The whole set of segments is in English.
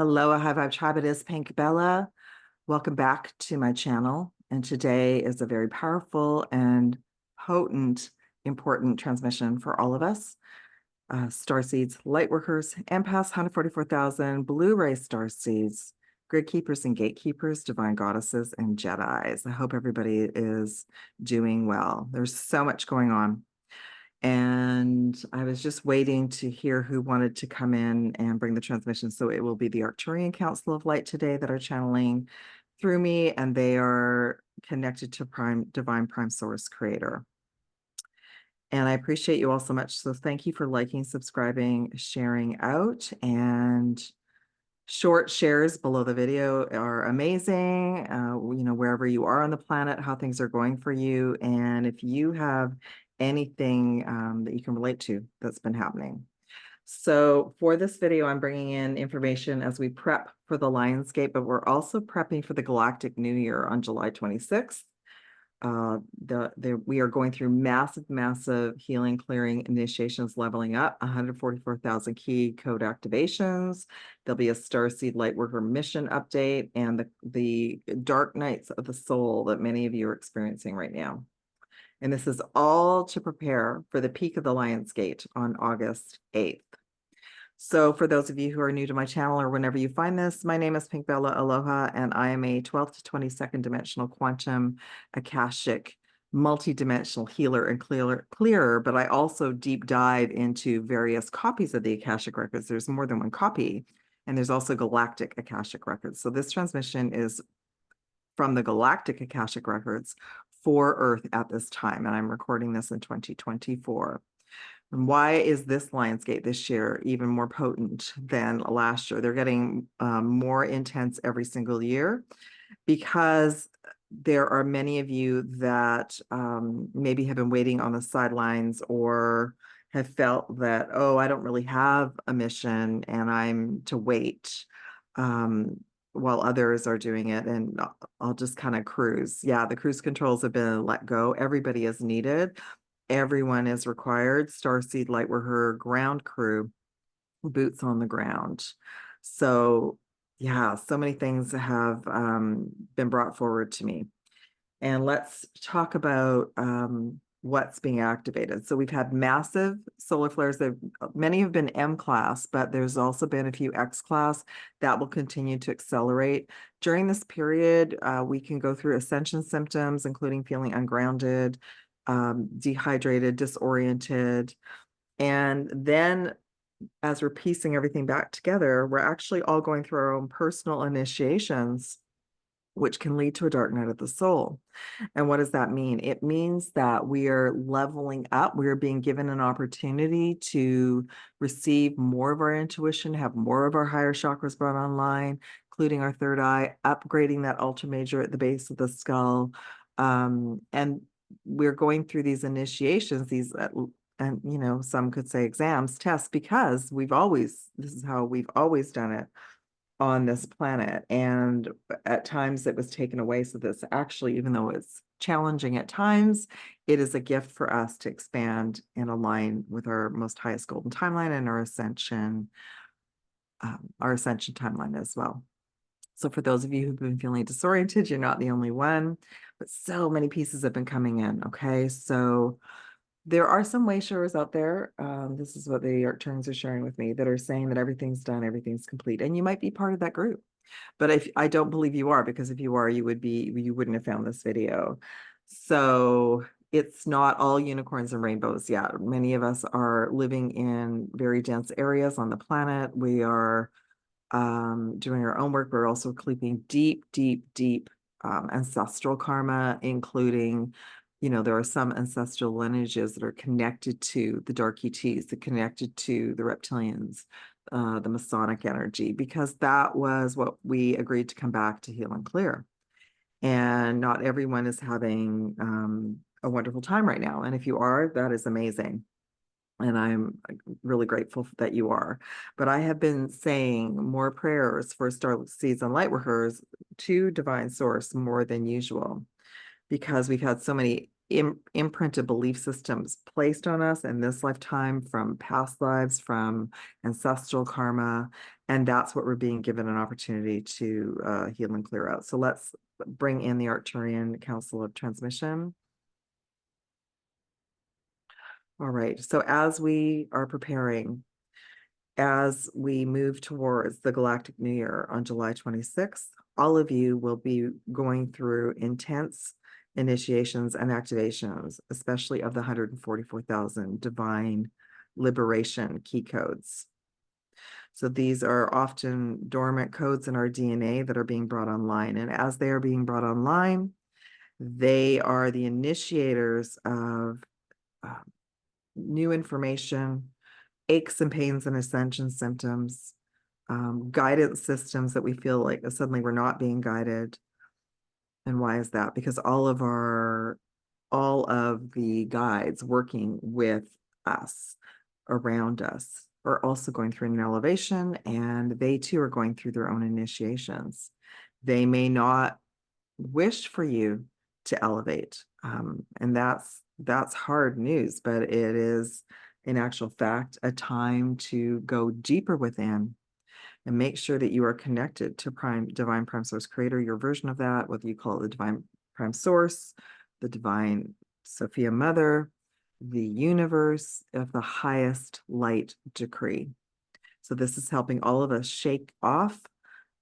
Aloha, High Vibe Tribe. It is Pink Bella. Welcome back to my channel. And today is a very powerful and potent, important transmission for all of us. Starseeds, Lightworkers, Empaths, 144,000, Blu-ray Starseeds, Grid Keepers and Gatekeepers, Divine Goddesses, and Jedis. I hope everybody is doing well. There's so much going on. And I was just waiting to hear who wanted to come in and bring the transmission. So it will be the ARCTURIAN Council of Light today that are channeling through me, and they are connected to Divine Prime Source Creator. And I appreciate you all so much. So thank you for liking, subscribing, sharing out, and short shares below the video are amazing. Wherever you are on the planet, how things are going for you. And if you have anything that you can relate to that's been happening. So for this video, I'm bringing in information as we prep for the Lionsgate, but we're also prepping for the Galactic New Year on July 26th. We are going through massive healing, clearing, initiations, leveling up, 144,000 key code activations. There'll be a Starseed Lightworker mission update and the dark nights of the soul that many of you are experiencing right now. And this is all to prepare for the peak of the Lionsgate on August 8th. So for those of you who are new to my channel or whenever you find this, my name is Pink Bella Aloha, and I am a 12th to 22nd dimensional quantum Akashic multi-dimensional healer and clearer, but I also deep dive into various copies of the Akashic records. There's more than one copy, and there's also galactic Akashic records. So this transmission is from the galactic Akashic records for Earth at this time, and I'm recording this in 2024. And why is this Lionsgate this year even more potent than last year? They're getting more intense every single year because there are many of you that maybe have been waiting on the sidelines or have felt that, oh, I don't really have a mission and I'm to wait while others are doing it, and I'll just kind of cruise. Yeah, the cruise controls have been let go. Everybody is needed. Everyone is required. Starseed Lightworker ground crew, boots on the ground. So yeah, so many things have been brought forward to me. And let's talk about what's being activated. So we've had massive solar flares. Many have been M class, but there's also been a few X class that will continue to accelerate. During this period, we can go through ascension symptoms, including feeling ungrounded, dehydrated, disoriented. And then as we're piecing everything back together, we're actually all going through our own personal initiations, which can lead to a dark night of the soul. And what does that mean? It means that we are leveling up. We are being given an opportunity to receive more of our intuition, have more of our higher chakras brought online, including our third eye, upgrading that ultra major at the base of the skull. And we're going through these initiations, and some could say exams, tests, because this is how we've always done it on this planet. And at times it was taken away. So this actually, even though it's challenging at times, it is a gift for us to expand and align with our most highest golden timeline and our ascension timeline as well. So for those of you who've been feeling disoriented, you're not the only one, but so many pieces have been coming in. Okay. So there are some wayshowers out there. This is what the Arcturians are sharing with me, that are saying that everything's done, everything's complete, and you might be part of that group. But if I don't believe you are, because if you are, you wouldn't have found this video. So it's not all unicorns and rainbows yet. Many of us are living in very dense areas on the planet. We are doing our own work. We're also keeping deep ancestral karma, including, there are some ancestral lineages that are connected to the dark ETs, that connected to the reptilians, the Masonic energy, because that was what we agreed to come back to heal and clear. And not everyone is having a wonderful time right now. And if you are, that is amazing. And I'm really grateful that you are. But I have been saying more prayers for Starseeds and Lightworkers to Divine Source more than usual, because we've had so many imprinted belief systems placed on us in this lifetime from past lives, from ancestral karma, and that's what we're being given an opportunity to heal and clear out. So let's bring in the Arcturian Council of Transmission. All right, so as we are preparing, as we move towards the Galactic New Year on July 26th, all of you will be going through intense initiations and activations, especially of the 144,000 divine liberation key codes. So these are often dormant codes in our DNA that are being brought online. And as they are being brought online, they are the initiators of new information, aches and pains and ascension symptoms, guidance systems that we feel like suddenly we're not being guided. And why is that? Because all of the guides working with us, around us, are also going through an elevation, and they too are going through their own initiations. They may not wish for you to elevate. And that's hard news, but it is in actual fact a time to go deeper within and make sure that you are connected to divine prime source creator, your version of that, whether you call it the divine prime source, the divine Sophia mother, the universe of the highest light decree. So this is helping all of us shake off.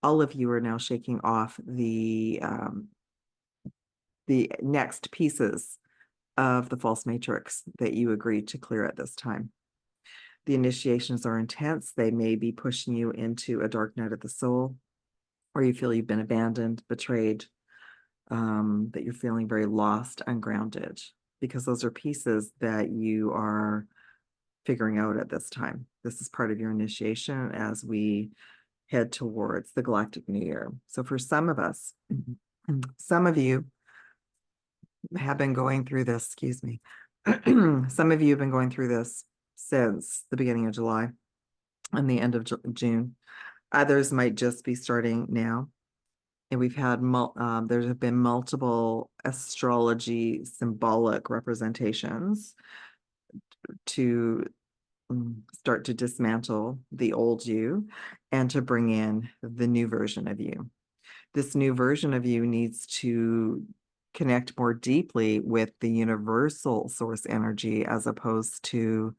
All of you are now shaking off the next pieces of the false matrix that you agreed to clear at this time. The initiations are intense. They may be pushing you into a dark night of the soul, or you feel you've been abandoned, betrayed, that you're feeling very lost, ungrounded, because those are pieces that you are figuring out at this time. This is part of your initiation as we head towards the Galactic New Year. So for some of us, some of you have been going through this, excuse me. Some of you have been going through this since the beginning of July and the end of June. Others might just be starting now. And we've had, there have been multiple astrology symbolic representations to start to dismantle the old you and to bring in the new version of you. This new version of you needs to connect more deeply with the universal source energy as opposed to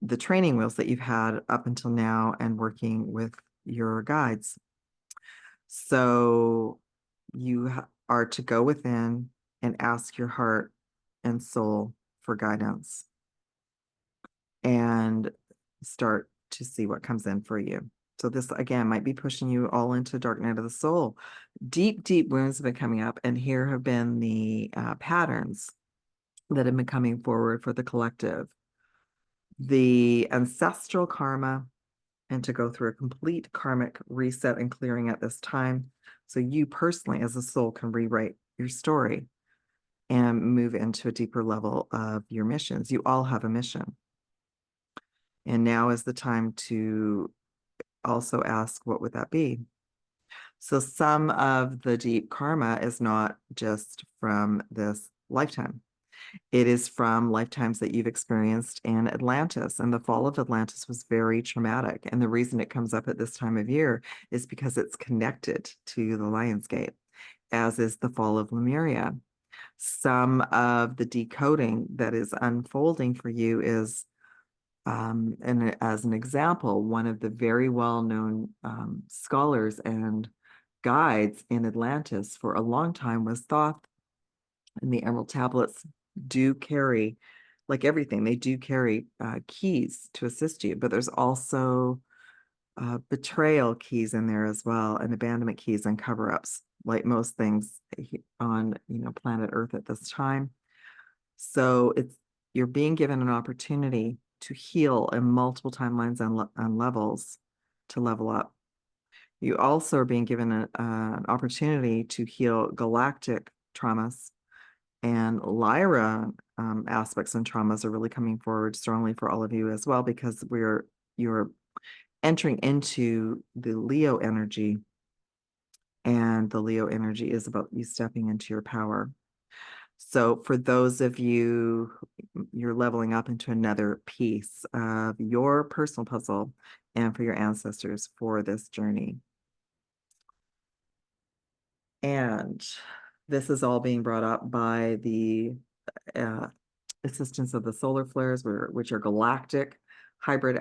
the training wheels that you've had up until now and working with your guides. So you are to go within and ask your heart and soul for guidance and start to see what comes in for you. So this, again, might be pushing you all into dark night of the soul. Deep, deep wounds have been coming up, and here have been the patterns that have been coming forward for the collective. The ancestral karma, and to go through a complete karmic reset and clearing at this time. So you personally, as a soul, can rewrite your story and move into a deeper level of your missions. You all have a mission. And now is the time to also ask, what would that be? So some of the deep karma is not just from this lifetime. It is from lifetimes that you've experienced in Atlantis. And the fall of Atlantis was very traumatic. And the reason it comes up at this time of year is because it's connected to the Lion's Gate, as is the fall of Lemuria. Some of the decoding that is unfolding for you is, and as an example, one of the very well-known scholars and guides in Atlantis for a long time was Thoth. And the Emerald Tablets do carry, like everything, they do carry keys to assist you, but there's also betrayal keys in there as well, and abandonment keys and cover-ups, like most things on planet Earth at this time. So you're being given an opportunity to heal in multiple timelines and levels to level up. You also are being given an opportunity to heal galactic traumas, and Lyra aspects and traumas are really coming forward strongly for all of you as well, because you're entering into the Leo energy, and the Leo energy is about you stepping into your power. So for those of you, you're leveling up into another piece of your personal puzzle and for your ancestors for this journey. And this is all being brought up by the assistance of the solar flares, which are galactic hybrid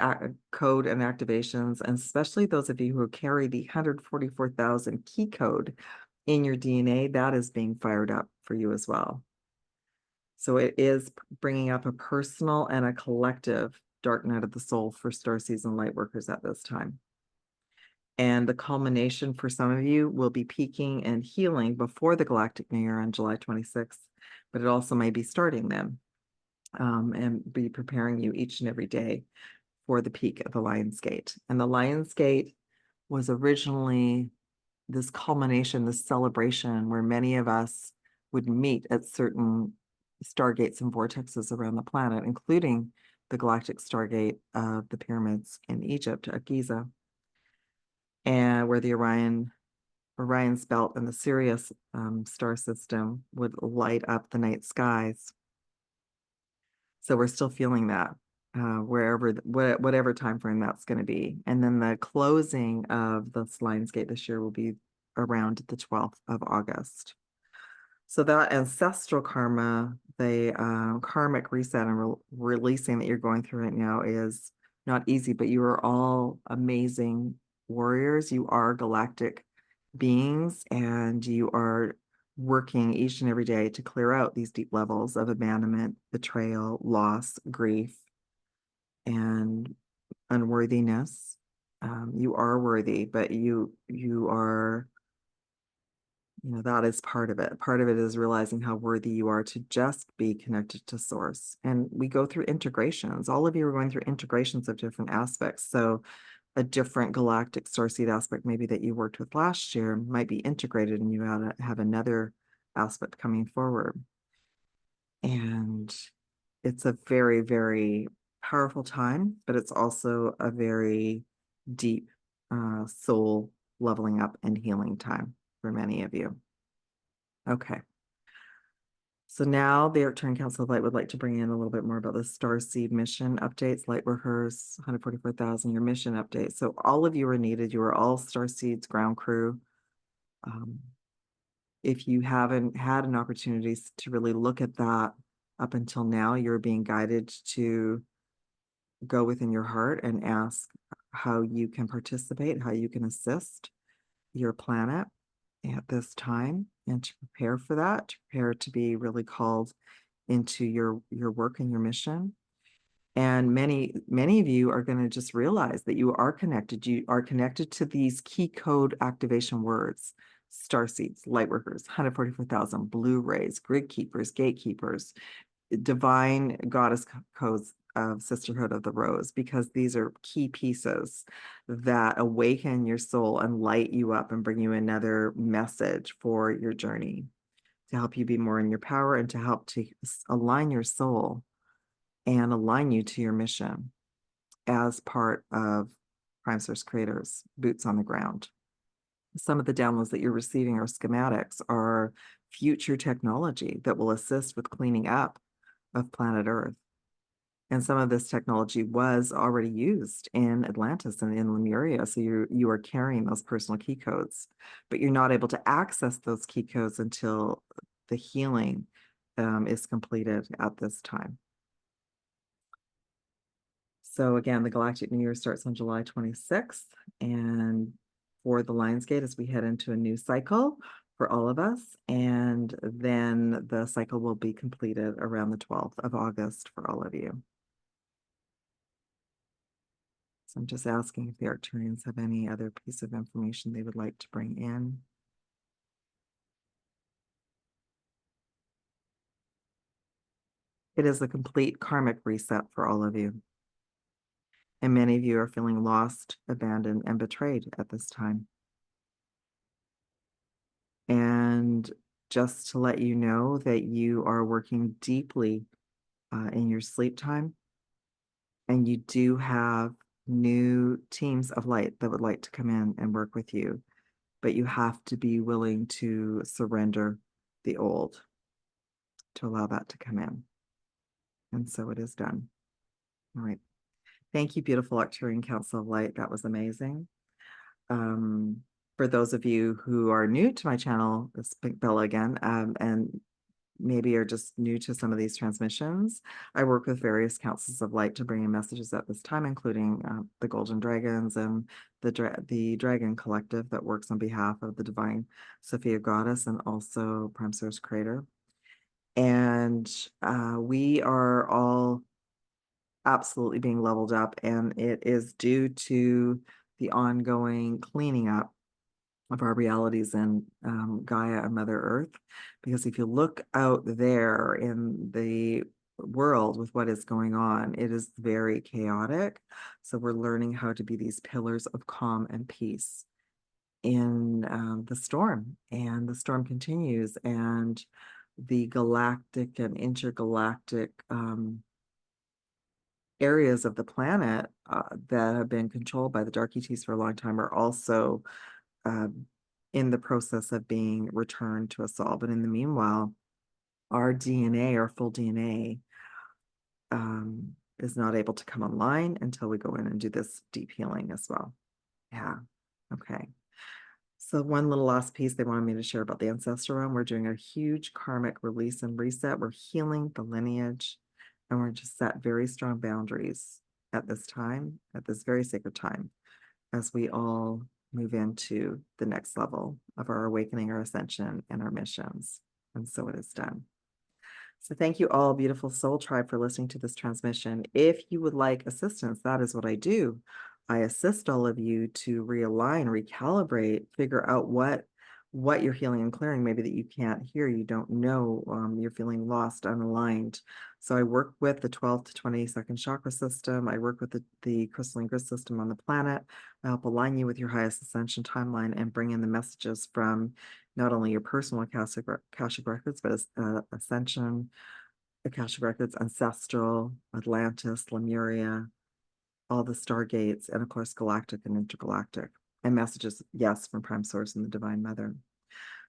code and activations, and especially those of you who carry the 144,000 key code in your DNA, that is being fired up for you as well. So it is bringing up a personal and a collective dark night of the soul for starseeds and light workers at this time. And the culmination for some of you will be peaking and healing before the Galactic New Year on July 26th, but it also may be starting then and be preparing you each and every day for the peak of the Lion's Gate. And the Lion's Gate was originally this culmination, this celebration where many of us would meet at certain stargates and vortexes around the planet, including the galactic stargate of the pyramids in Egypt at Giza, and where the Orion's belt and the Sirius star system would light up the night skies. So we're still feeling that whatever time frame that's going to be. And then the closing of the Lion's Gate this year will be around the 12th of August. So that ancestral karma, the karmic reset and releasing that you're going through right now is not easy, but you are all amazing warriors. You are galactic beings, and you are working each and every day to clear out these deep levels of abandonment, betrayal, loss, grief, and unworthiness. You are worthy, but you are, that is part of it. Part of it is realizing how worthy you are to just be connected to source. And we go through integrations. All of you are going through integrations of different aspects. So a different galactic starseed aspect maybe that you worked with last year might be integrated, and you have another aspect coming forward. And it's a very, very powerful time, but it's also a very deep soul leveling up and healing time for many of you. Okay. So now the Arcturian Council of Light would like to bring in a little bit more about the Starseed mission updates, Lightworkers, 144,000, your mission update. So all of you are needed. You are all Starseeds ground crew. If you haven't had an opportunity to really look at that up until now, you're being guided to go within your heart and ask how you can participate, how you can assist your planet at this time, and to prepare for that, to prepare to be really called into your work and your mission. And many of you are going to just realize that you are connected. You are connected to these key code activation words: starseeds, lightworkers, 144,000, blue rays, grid keepers, gatekeepers, divine goddess codes of Sisterhood of the Rose, because these are key pieces that awaken your soul and light you up and bring you another message for your journey, to help you be more in your power and to help to align your soul and align you to your mission as part of Prime Source Creators, boots on the ground. Some of the downloads that you're receiving are schematics, are future technology that will assist with cleaning up of planet Earth. And some of this technology was already used in Atlantis and in Lemuria. So you are carrying those personal key codes, but you're not able to access those key codes until the healing is completed at this time. So again, the Galactic New Year starts on July 26th. And for the Lion's Gate, as we head into a new cycle for all of us. And then the cycle will be completed around the 12th of August for all of you. So I'm just asking if the Arcturians have any other piece of information they would like to bring in. It is a complete karmic reset for all of you. And many of you are feeling lost, abandoned, and betrayed at this time. And just to let you know that you are working deeply in your sleep time, and you do have new teams of light that would like to come in and work with you, but you have to be willing to surrender the old. to allow that to come in. And so it is done. All right. Thank you, beautiful Arcturian Council of Light. That was amazing. For those of you who are new to my channel, it's Pink Bella again, and maybe are just new to some of these transmissions, I work with various councils of light to bring in messages at this time, including the Golden Dragons and the Dragon Collective that works on behalf of the Divine Sophia Goddess and also Prime Source Creator. And we are all absolutely being leveled up, and it is due to the ongoing cleaning up of our realities in Gaia and Mother Earth. Because if you look out there in the world with what is going on, it is very chaotic. So we're learning how to be these pillars of calm and peace in the storm. And the storm continues, and the galactic and intergalactic areas of the planet that have been controlled by the dark ETs for a long time are also in the process of being returned to us all. But in the meanwhile, our DNA, our full DNA, is not able to come online until we go in and do this deep healing as well. Yeah. Okay. So one little last piece they wanted me to share about the ancestral realm. We're doing a huge karmic release and reset. We're healing the lineage, and we're just set very strong boundaries at this time, at this very sacred time, as we all move into the next level of our awakening, our ascension, and our missions. And so it is done. So thank you all, beautiful soul tribe, for listening to this transmission. If you would like assistance, that is what I do. I assist all of you to realign, recalibrate, figure out what you're healing and clearing, maybe that you can't hear, you don't know, you're feeling lost, unaligned. So I work with the 12th to 22nd chakra system. I work with the crystalline grid system on the planet. I help align you with your highest ascension timeline and bring in the messages from not only your personal Akashic records, but Ascension, Akashic records, Ancestral, Atlantis, Lemuria, all the stargates, and of course, galactic and intergalactic, and messages, yes, from Prime Source and the Divine Mother.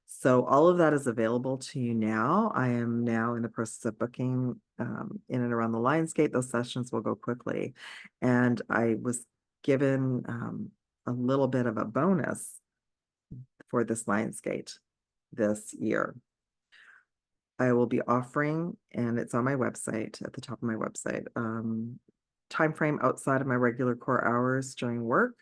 So all of that is available to you now. I am now in the process of booking in and around the Lionsgate. Those sessions will go quickly. And I was given a little bit of a bonus for this Lionsgate this year. I will be offering, and it's on my website, at the top of my website, time frame outside of my regular core hours during work.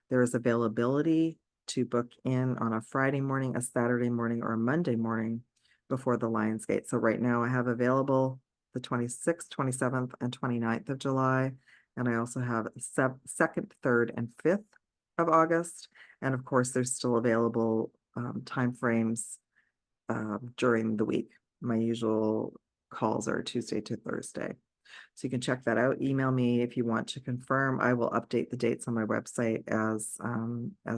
There is availability to book in on a Friday morning, a Saturday morning, or a Monday morning before the Lionsgate. So right now I have available the 26th, 27th, and 29th of July. And I also have 2nd, 3rd, and 5th of August. And of course, there's still available time frames during the week. My usual calls are Tuesday to Thursday. So you can check that out. Email me if you want to confirm. I will update the dates on my website as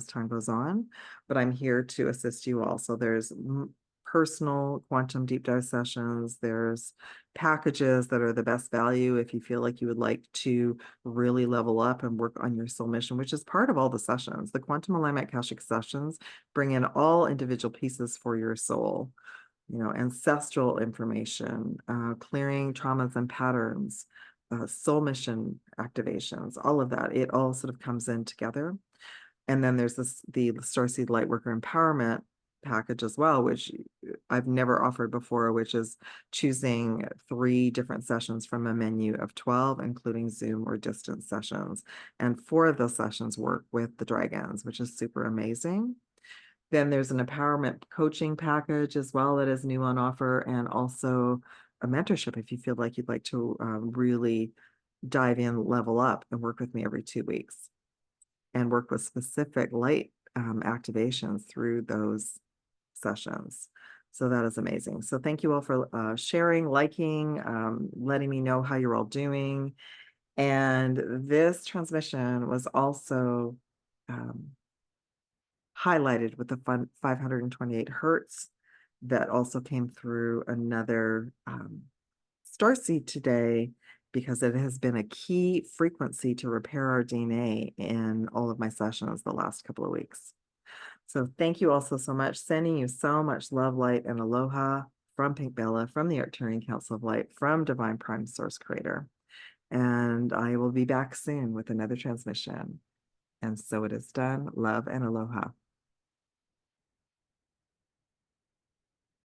time goes on, but I'm here to assist you all. So there's personal quantum deep dive sessions. There's packages that are the best value if you feel like you would like to really level up and work on your soul mission, which is part of all the sessions. The Quantum Alignment Akashic sessions bring in all individual pieces for your soul. You know, ancestral information, clearing traumas and patterns, soul mission activations, all of that. It all sort of comes in together. And then there's the Starseed Lightworker Empowerment package as well, which I've never offered before, which is choosing 3 different sessions from a menu of 12, including Zoom or distance sessions. And 4 of those sessions work with the dragons, which is super amazing. Then there's an empowerment coaching package as well that is new on offer, and also a mentorship if you feel like you'd like to really dive in, level up, and work with me every 2 weeks and work with specific light activations through those sessions. So that is amazing. So thank you all for sharing, liking, letting me know how you're all doing. And this transmission was also highlighted with the 528 hertz that also came through another starseed today, because it has been a key frequency to repair our DNA in all of my sessions the last couple of weeks. So thank you also so much. Sending you so much love, light, and aloha from Pink Bella, from the Arcturian Council of Light, from Divine Prime Source Creator. And I will be back soon with another transmission. And so it is done. Love and aloha.